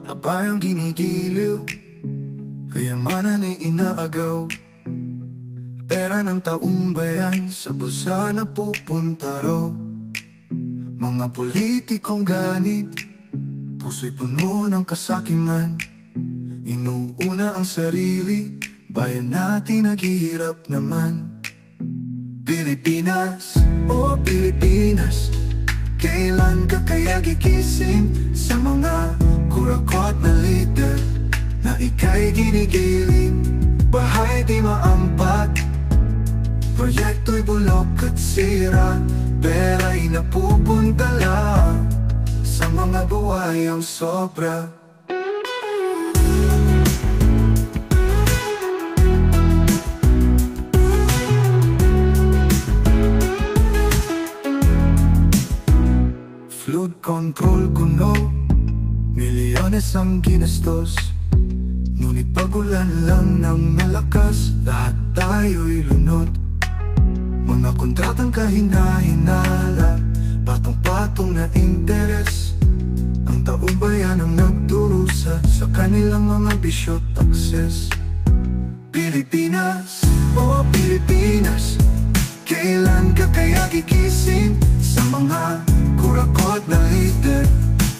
Abayang ginigiliw, kayamanan ay inaagaw. Pera ng taong bayan, sa bulsa na pupunta raw. Mga politikong ganit, puso'y puno ng kasakiman. Inuuna ang sarili, bayan natin naghihirap naman. Pilipinas, oh Pilipinas, kailan ka kaya gigising sa mga kurakot na lider na ika'y ginigiling? Bahay di maampat, proyekto'y bulok at sira, pera'y napupunta lang sa mga buhayang sobra. Flood control kuno, milyones ang ginastos. Ngunit pagulan lang ng malakas, lahat tayo'y lunod. Mga kontratang kahina-hinala, patong-patong na interes. Ang taong bayan ang nagdurusa sa kanilang mga bisyo at akses. Pilipinas, oh Pilipinas, kailan ka kaya gigising sa mga kurakot na lider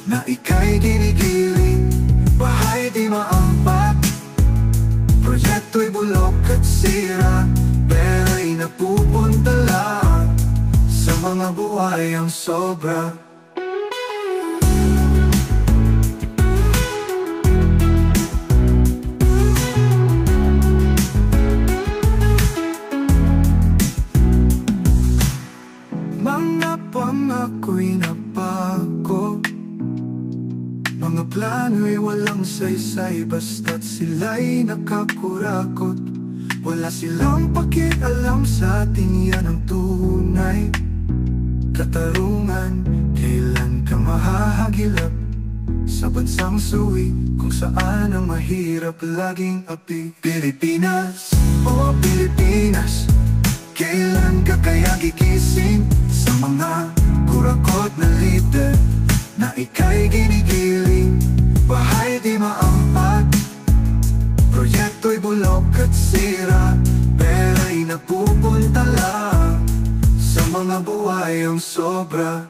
na ika'y ginigiling? Bahay di maampat, proyekto'y bulok at sira, pera'y napupunta lang sa mga buhayang sobra. Mga pangako'y nabago, mga plano'y walang saysay, basta't sila'y nakakurakot. Wala silang pakialam sa atin, yan ang tunay katarungan. Kailan ka mahahagilap sa bansang suwi kung saan ang mahirap laging api? Pilipinas, oh Pilipinas, kailan ka kaya gigising sa mga kurakot na lider na ika'y ginigiling? Bahay di maampat, proyekto'y bulok at sira, pera'y napupunta lang sa mga buhayang sobra.